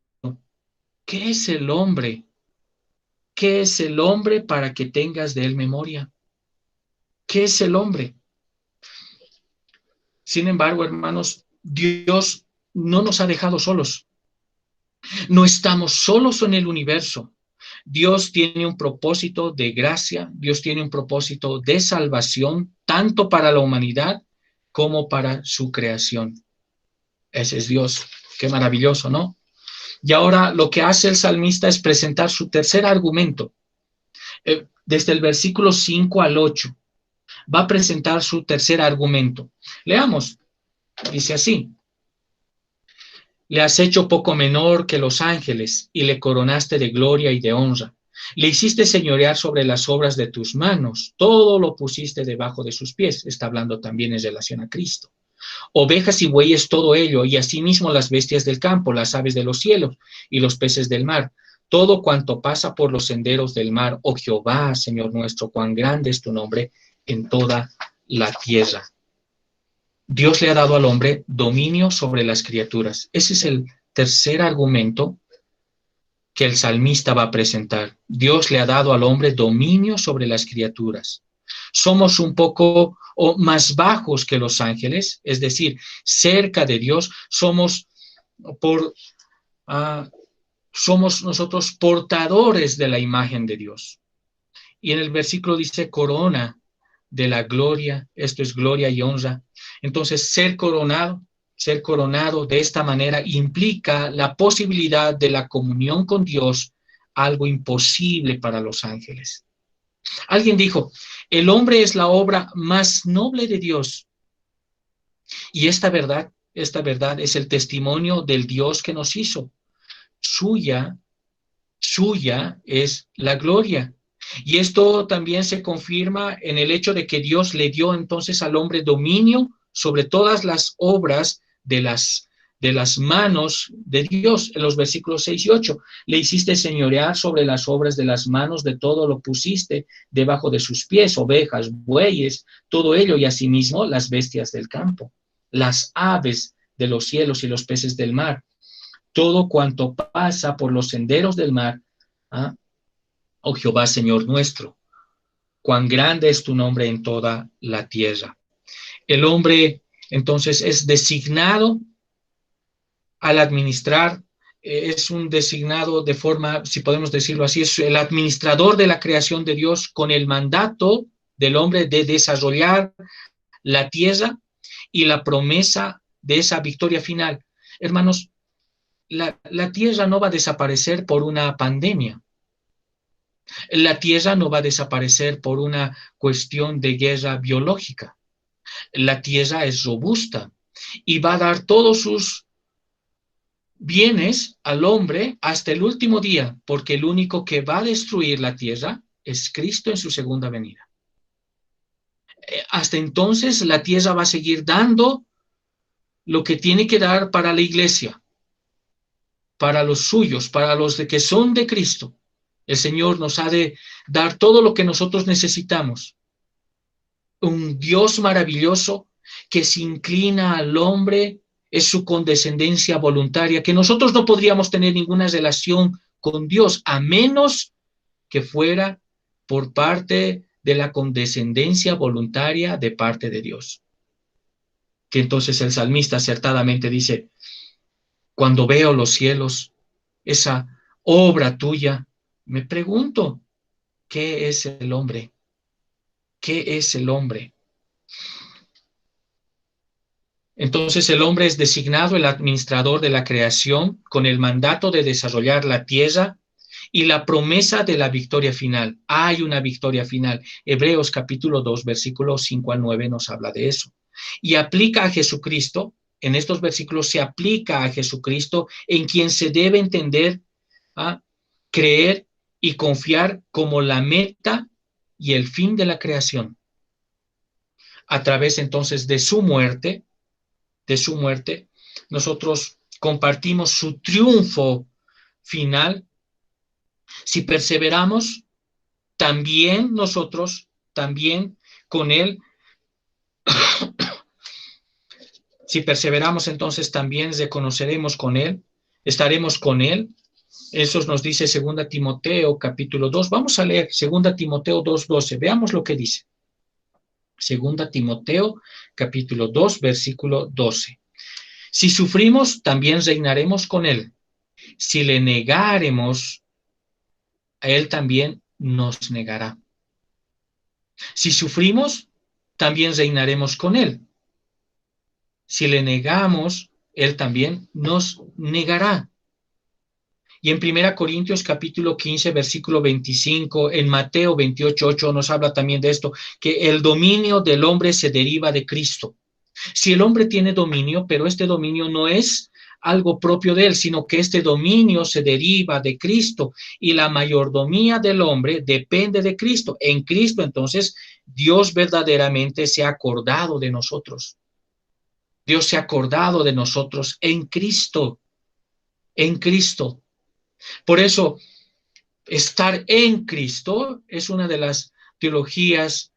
¿qué es el hombre? ¿Qué es el hombre para que tengas de él memoria? ¿Qué es el hombre? Sin embargo, hermanos, Dios no nos ha dejado solos. No estamos solos en el universo. Dios tiene un propósito de gracia, Dios tiene un propósito de salvación, tanto para la humanidad como para su creación. Ese es Dios. Qué maravilloso, ¿no? Y ahora lo que hace el salmista es presentar su tercer argumento. Desde el versículo 5 al 8. Va a presentar su tercer argumento. Leamos. Dice así. Le has hecho poco menor que los ángeles y le coronaste de gloria y de honra. Le hiciste señorear sobre las obras de tus manos. Todo lo pusiste debajo de sus pies. Está hablando también en relación a Cristo. Ovejas y bueyes, todo ello, y asimismo las bestias del campo, las aves de los cielos y los peces del mar. Todo cuanto pasa por los senderos del mar. Oh Jehová, Señor nuestro, cuán grande es tu nombre en toda la tierra. Dios le ha dado al hombre dominio sobre las criaturas. Ese es el tercer argumento que el salmista va a presentar. Dios le ha dado al hombre dominio sobre las criaturas. Somos un poco más bajos que los ángeles, es decir, cerca de Dios, somos nosotros portadores de la imagen de Dios. Y en el versículo dice corona de la gloria, esto es gloria y honra. Entonces, ser coronado de esta manera implica la posibilidad de la comunión con Dios, algo imposible para los ángeles. Alguien dijo, el hombre es la obra más noble de Dios. Y esta verdad es el testimonio del Dios que nos hizo. Suya es la gloria. Y esto también se confirma en el hecho de que Dios le dio entonces al hombre dominio sobre todas las obras de las manos de Dios. En los versículos 6 y 8, le hiciste señorear sobre las obras de las manos, de todo lo pusiste debajo de sus pies, ovejas, bueyes, todo ello, y asimismo las bestias del campo, las aves de los cielos y los peces del mar, todo cuanto pasa por los senderos del mar. ¿Ah? Oh Jehová, Señor nuestro, cuán grande es tu nombre en toda la tierra. El hombre, entonces, es designado al administrar, es un designado de forma, si podemos decirlo así, es el administrador de la creación de Dios con el mandato del hombre de desarrollar la tierra y la promesa de esa victoria final. Hermanos, la tierra no va a desaparecer por una pandemia. La tierra no va a desaparecer por una cuestión de guerra biológica. La tierra es robusta y va a dar todos sus bienes al hombre hasta el último día, porque el único que va a destruir la tierra es Cristo en su segunda venida. Hasta entonces la tierra va a seguir dando lo que tiene que dar para la iglesia, para los suyos, para los que son de Cristo. El Señor nos ha de dar todo lo que nosotros necesitamos. Un Dios maravilloso que se inclina al hombre, es su condescendencia voluntaria, que nosotros no podríamos tener ninguna relación con Dios a menos que fuera por parte de la condescendencia voluntaria de parte de Dios. Que entonces el salmista acertadamente dice, cuando veo los cielos, esa obra tuya, me pregunto, ¿qué es el hombre? ¿Qué es el hombre? Entonces el hombre es designado el administrador de la creación con el mandato de desarrollar la tierra y la promesa de la victoria final. Hay una victoria final. Hebreos capítulo 2, versículos 5 al 9 nos habla de eso. Y aplica a Jesucristo, en estos versículos se aplica a Jesucristo, en quien se debe entender, creer y confiar como la meta y el fin de la creación. A través entonces de su muerte, nosotros compartimos su triunfo final. Si perseveramos, también nosotros, también con él, si perseveramos, entonces también reconoceremos con él, estaremos con él. Eso nos dice 2 Timoteo capítulo 2. Vamos a leer 2 Timoteo 2:12. Veamos lo que dice. 2 Timoteo capítulo 2, versículo 12. Si sufrimos, también reinaremos con él. Si le negáremos, a él también nos negará. Si sufrimos, también reinaremos con él. Si le negamos, él también nos negará. Y en 1 Corintios capítulo 15, versículo 25, en Mateo 28:8 nos habla también de esto, que el dominio del hombre se deriva de Cristo. Si el hombre tiene dominio, pero este dominio no es algo propio de él, sino que este dominio se deriva de Cristo y la mayordomía del hombre depende de Cristo. En Cristo, entonces, Dios verdaderamente se ha acordado de nosotros. Dios se ha acordado de nosotros en Cristo. En Cristo. Por eso, estar en Cristo es una de las teologías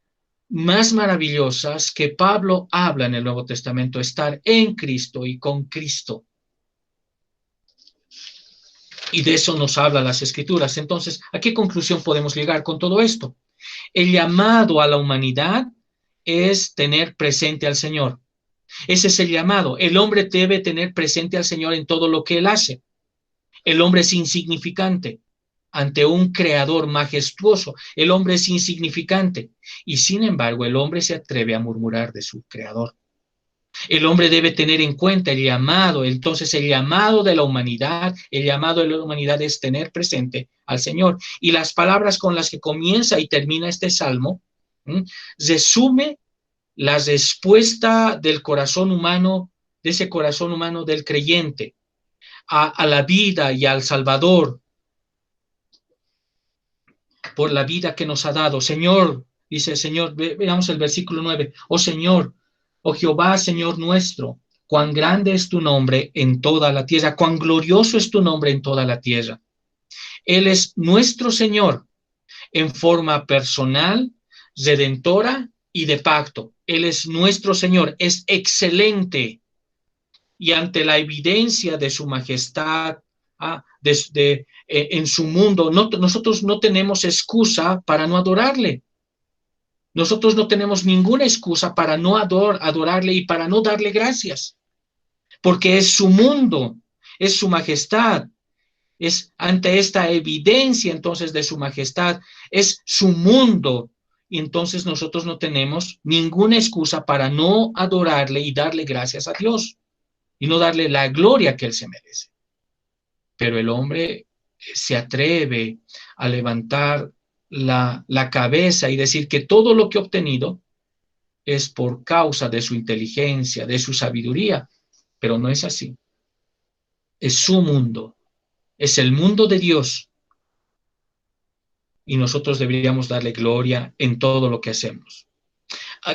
más maravillosas que Pablo habla en el Nuevo Testamento, estar en Cristo y con Cristo. Y de eso nos hablan las Escrituras. Entonces, ¿a qué conclusión podemos llegar con todo esto? El llamado a la humanidad es tener presente al Señor. Ese es el llamado. El hombre debe tener presente al Señor en todo lo que él hace. El hombre es insignificante ante un creador majestuoso. El hombre es insignificante y sin embargo el hombre se atreve a murmurar de su creador. El hombre debe tener en cuenta el llamado. Entonces el llamado de la humanidad es tener presente al Señor. Y las palabras con las que comienza y termina este salmo resume la respuesta del corazón humano, de ese corazón humano del creyente, a la vida y al Salvador, por la vida que nos ha dado. Señor, dice el Señor, veamos el versículo 9, oh Señor, oh Jehová, Señor nuestro, cuán grande es tu nombre en toda la tierra, cuán glorioso es tu nombre en toda la tierra. Él es nuestro Señor en forma personal, redentora y de pacto. Él es nuestro Señor, es excelente. Y ante la evidencia de su majestad, en su mundo, nosotros no tenemos excusa para no adorarle. Nosotros no tenemos ninguna excusa para no adorarle y para no darle gracias, porque es su mundo, es su majestad, es ante esta evidencia entonces de su majestad, es su mundo, y entonces nosotros no tenemos ninguna excusa para no adorarle y darle gracias a Dios, y no darle la gloria que él se merece. Pero el hombre se atreve a levantar la cabeza y decir que todo lo que ha obtenido es por causa de su inteligencia, de su sabiduría, pero no es así. Es su mundo, es el mundo de Dios, y nosotros deberíamos darle gloria en todo lo que hacemos.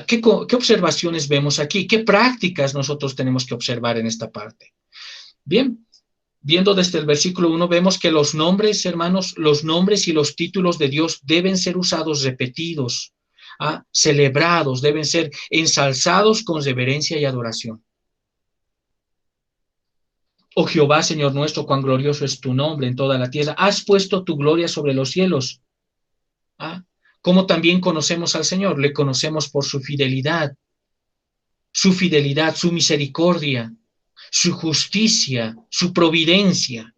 ¿Qué observaciones vemos aquí? ¿Qué prácticas nosotros tenemos que observar en esta parte? Bien, viendo desde el versículo 1, vemos que los nombres, hermanos, los nombres y los títulos de Dios deben ser usados repetidos, celebrados, deben ser ensalzados con reverencia y adoración. Oh Jehová, Señor nuestro, cuán glorioso es tu nombre en toda la tierra. Has puesto tu gloria sobre los cielos. ¿Cómo también conocemos al Señor? Le conocemos por su fidelidad, su misericordia, su justicia, su providencia.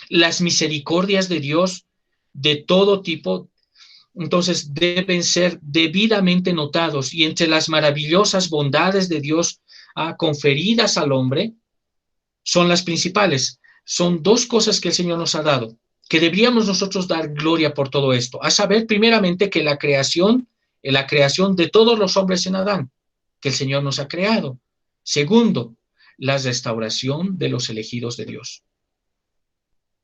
Las misericordias de Dios de todo tipo, entonces deben ser debidamente notados, y entre las maravillosas bondades de Dios conferidas al hombre son las principales. Son dos cosas que el Señor nos ha dado, que deberíamos nosotros dar gloria por todo esto, a saber, primeramente, que la creación de todos los hombres en Adán, que el Señor nos ha creado. Segundo, la restauración de los elegidos de Dios.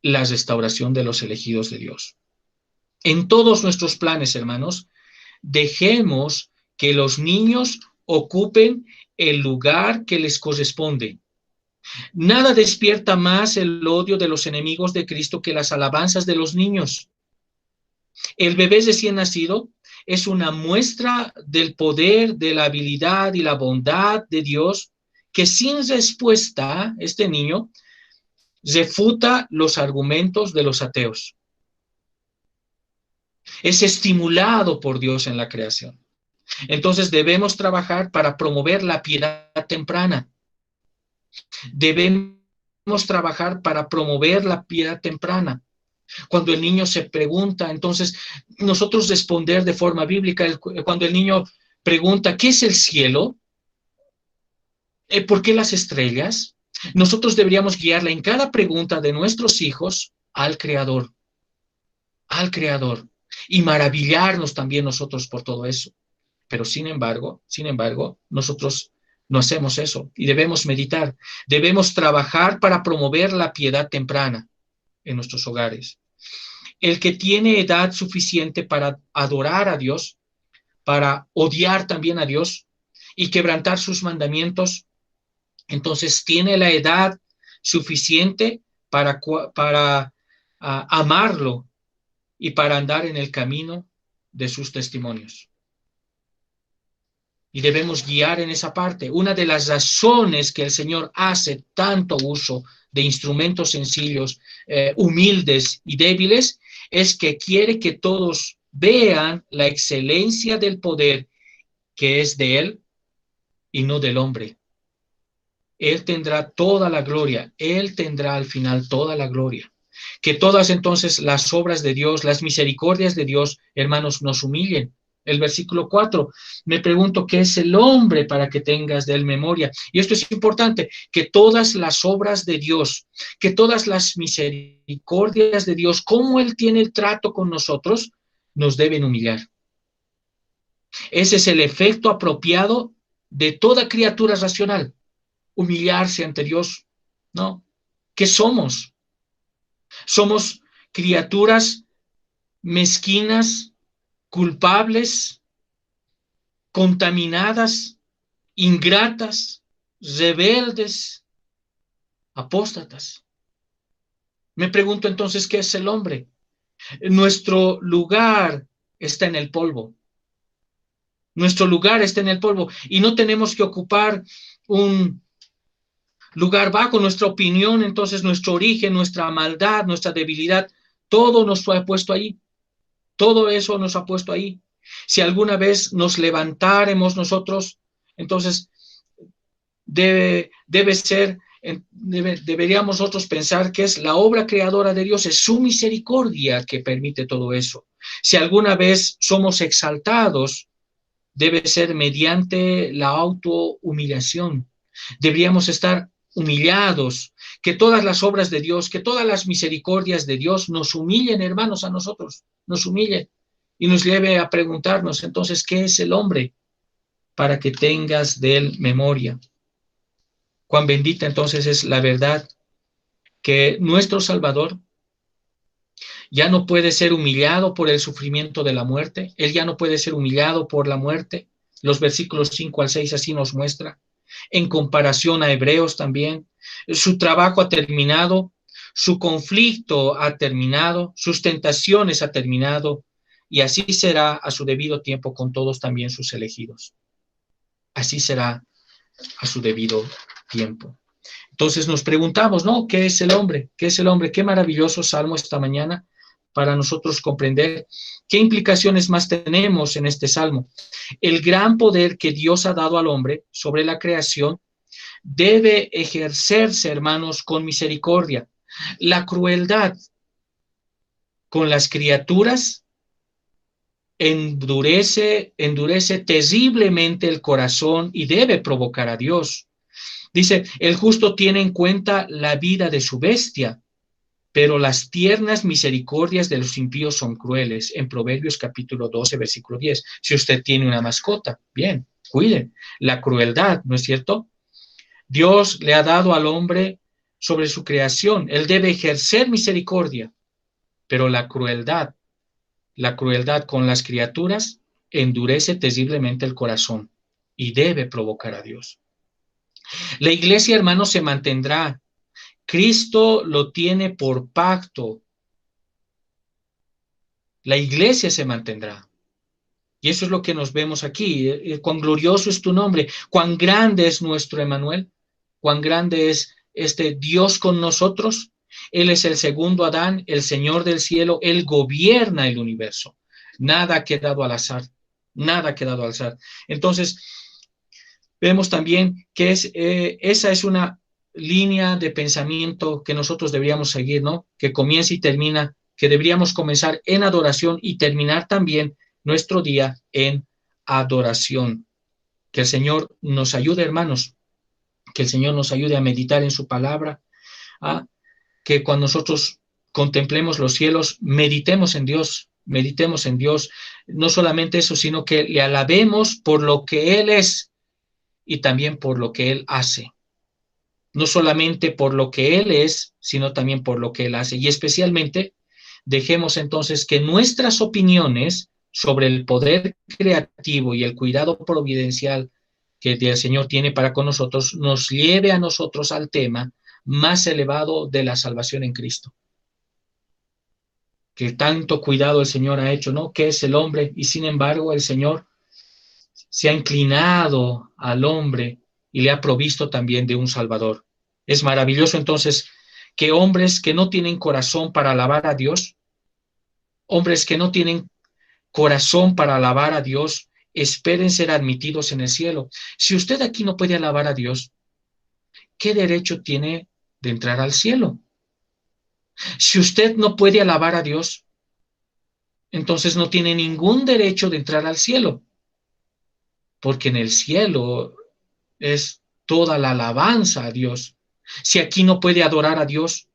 La restauración de los elegidos de Dios. En todos nuestros planes, hermanos, dejemos que los niños ocupen el lugar que les corresponde. Nada despierta más el odio de los enemigos de Cristo que las alabanzas de los niños. El bebé recién nacido es una muestra del poder, de la habilidad y la bondad de Dios, que sin respuesta, este niño refuta los argumentos de los ateos. Es estimulado por Dios en la creación. Entonces debemos trabajar para promover la piedad temprana. Debemos trabajar para promover la piedad temprana. Cuando el niño se pregunta, entonces nosotros responder de forma bíblica. Cuando el niño pregunta, ¿qué es el cielo? ¿Por qué las estrellas? Nosotros deberíamos guiarla en cada pregunta de nuestros hijos al Creador, y maravillarnos también nosotros por todo eso. Pero sin embargo, nosotros no hacemos eso, y debemos meditar. Debemos trabajar para promover la piedad temprana en nuestros hogares. El que tiene edad suficiente para adorar a Dios, para odiar también a Dios y quebrantar sus mandamientos, entonces tiene la edad suficiente para amarlo y para andar en el camino de sus testimonios. Y debemos guiar en esa parte. Una de las razones que el Señor hace tanto uso de instrumentos sencillos, humildes y débiles, es que quiere que todos vean la excelencia del poder que es de Él y no del hombre. Él tendrá toda la gloria, Él tendrá al final toda la gloria. Que todas entonces las obras de Dios, las misericordias de Dios, hermanos, nos humillen. El versículo 4, me pregunto, ¿qué es el hombre para que tengas de él memoria? Y esto es importante, que todas las obras de Dios, que todas las misericordias de Dios, cómo Él tiene el trato con nosotros, nos deben humillar. Ese es el efecto apropiado de toda criatura racional, humillarse ante Dios, ¿no? ¿Qué somos? Somos criaturas mezquinas, culpables, contaminadas, ingratas, rebeldes, apóstatas. Me pregunto entonces, ¿qué es el hombre? Nuestro lugar está en el polvo. Nuestro lugar está en el polvo y no tenemos que ocupar un lugar bajo. Nuestra opinión, entonces nuestro origen, nuestra maldad, nuestra debilidad, todo nos fue puesto ahí. Todo eso nos ha puesto ahí. Si alguna vez nos levantáremos nosotros, entonces deberíamos nosotros pensar que es la obra creadora de Dios, es su misericordia que permite todo eso. Si alguna vez somos exaltados, debe ser mediante la autohumillación. Deberíamos estar humillados, que todas las obras de Dios, que todas las misericordias de Dios nos humillen, hermanos, a nosotros, nos humillen y nos lleve a preguntarnos, entonces, ¿qué es el hombre? Para que tengas de él memoria. Cuán bendita entonces es la verdad que nuestro Salvador ya no puede ser humillado por el sufrimiento de la muerte, él ya no puede ser humillado por la muerte. Los versículos 5 al 6 así nos muestra. En comparación a Hebreos también, su trabajo ha terminado, su conflicto ha terminado, sus tentaciones ha terminado, y así será a su debido tiempo con todos también sus elegidos. Así será a su debido tiempo. Entonces nos preguntamos, ¿no? ¿Qué es el hombre? ¿Qué es el hombre? Qué maravilloso salmo esta mañana para nosotros comprender qué implicaciones más tenemos en este salmo. El gran poder que Dios ha dado al hombre sobre la creación debe ejercerse, hermanos, con misericordia. La crueldad con las criaturas endurece terriblemente el corazón y debe provocar a Dios. Dice, el justo tiene en cuenta la vida de su bestia, pero las tiernas misericordias de los impíos son crueles. En Proverbios capítulo 12, versículo 10. Si usted tiene una mascota, bien, cuide. La crueldad, ¿no es cierto? Dios le ha dado al hombre sobre su creación. Él debe ejercer misericordia, pero la crueldad con las criaturas endurece terriblemente el corazón y debe provocar a Dios. La iglesia, hermanos, se mantendrá. Cristo lo tiene por pacto. La iglesia se mantendrá. Y eso es lo que nos vemos aquí. Cuán glorioso es tu nombre, cuán grande es nuestro Emmanuel, cuán grande es este Dios con nosotros. Él es el segundo Adán, el Señor del cielo, Él gobierna el universo. Nada ha quedado al azar, nada ha quedado al azar. Entonces, vemos también que esa es una línea de pensamiento que nosotros deberíamos seguir, ¿no? Que comienza y termina, que deberíamos comenzar en adoración y terminar también nuestro día en adoración. Que el Señor nos ayude, hermanos, que el Señor nos ayude a meditar en su palabra, que cuando nosotros contemplemos los cielos, meditemos en Dios, no solamente eso, sino que le alabemos por lo que Él es y también por lo que Él hace. No solamente por lo que Él es, sino también por lo que Él hace. Y especialmente, dejemos entonces que nuestras opiniones sobre el poder creativo y el cuidado providencial que el Señor tiene para con nosotros, nos lleve a nosotros al tema más elevado de la salvación en Cristo. Que tanto cuidado el Señor ha hecho, ¿no? ¿Qué es el hombre? Y sin embargo, el Señor se ha inclinado al hombre y le ha provisto también de un Salvador. Es maravilloso entonces que hombres que no tienen corazón para alabar a Dios, hombres que no tienen corazón para alabar a Dios, esperen ser admitidos en el cielo. Si usted aquí no puede alabar a Dios, ¿qué derecho tiene de entrar al cielo? Si usted no puede alabar a Dios, entonces no tiene ningún derecho de entrar al cielo, porque en el cielo es toda la alabanza a Dios. Si aquí no puede adorar a Dios,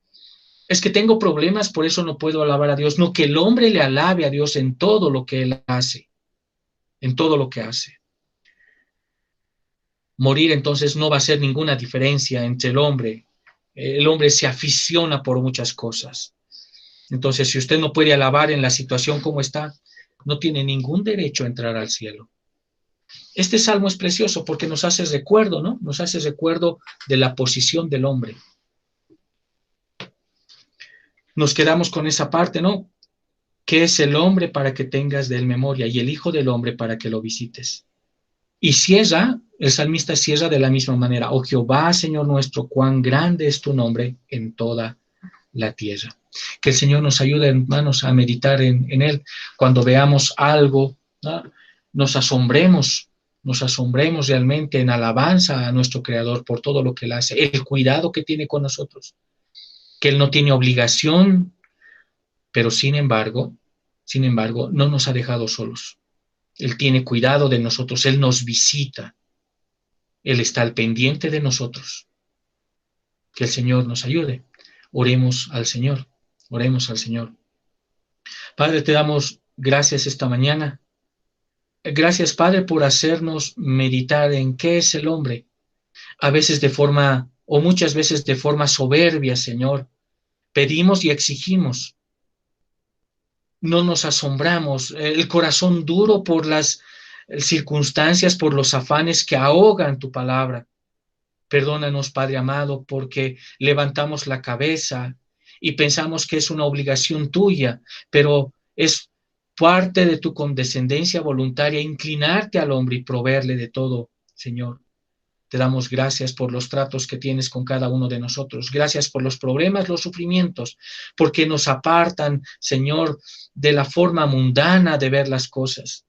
es que tengo problemas, por eso no puedo alabar a Dios. No, que el hombre le alabe a Dios en todo lo que él hace, en todo lo que hace. Morir entonces no va a ser ninguna diferencia entre el hombre. El hombre se aficiona por muchas cosas. Entonces, si usted no puede alabar en la situación como está, no tiene ningún derecho a entrar al cielo. Este salmo es precioso porque nos hace recuerdo, ¿no? Nos hace recuerdo de la posición del hombre. Nos quedamos con esa parte, ¿no? ¿Qué es el hombre para que tengas de él memoria y el hijo del hombre para que lo visites? Y cierra, el salmista cierra de la misma manera: oh Jehová, Señor nuestro, cuán grande es tu nombre en toda la tierra. Que el Señor nos ayude, hermanos, a meditar en él. Cuando veamos algo, ¿no?, nos asombremos realmente en alabanza a nuestro Creador por todo lo que él hace, el cuidado que tiene con nosotros, que él no tiene obligación, pero sin embargo, no nos ha dejado solos. Él tiene cuidado de nosotros, él nos visita, él está al pendiente de nosotros. Que el Señor nos ayude. Oremos al Señor. Oremos al Señor. Padre, te damos gracias esta mañana. Gracias, Padre, por hacernos meditar en qué es el hombre. A veces de forma, o muchas veces de forma soberbia, Señor, pedimos y exigimos. No nos asombramos. El corazón duro por las circunstancias, por los afanes que ahogan tu palabra. Perdónanos, Padre amado, porque levantamos la cabeza y pensamos que es una obligación tuya, pero es parte de tu condescendencia voluntaria inclinarte al hombre y proveerle de todo, Señor. Te damos gracias por los tratos que tienes con cada uno de nosotros. Gracias por los problemas, los sufrimientos, porque nos apartan, Señor, de la forma mundana de ver las cosas.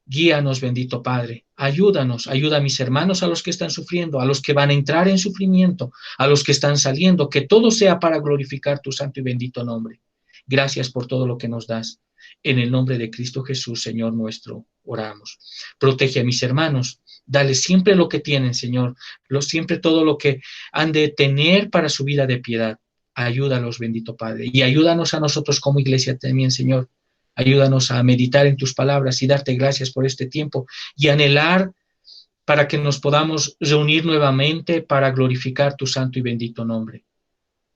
Guíanos, bendito Padre. Ayúdanos, ayuda a mis hermanos, a los que están sufriendo, a los que van a entrar en sufrimiento, a los que están saliendo, que todo sea para glorificar tu santo y bendito nombre. Gracias por todo lo que nos das. En el nombre de Cristo Jesús, Señor nuestro, oramos. Protege a mis hermanos. Dale siempre lo que tienen, Señor. Siempre todo lo que han de tener para su vida de piedad. Ayúdalos, bendito Padre. Y ayúdanos a nosotros como iglesia también, Señor. Ayúdanos a meditar en tus palabras y darte gracias por este tiempo y anhelar para que nos podamos reunir nuevamente para glorificar tu santo y bendito nombre.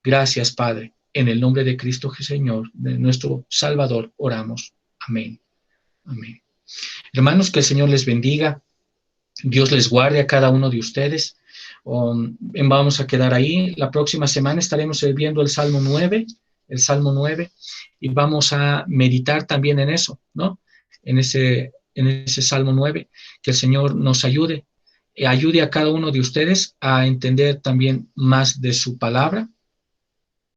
Gracias, Padre. En el nombre de Cristo Señor, de nuestro Salvador, oramos. Amén. Amén. Hermanos, que el Señor les bendiga. Dios les guarde a cada uno de ustedes. Vamos a quedar ahí. La próxima semana estaremos viendo el Salmo 9, y vamos a meditar también en eso, ¿no? En ese Salmo 9, que el Señor nos ayude a cada uno de ustedes a entender también más de su palabra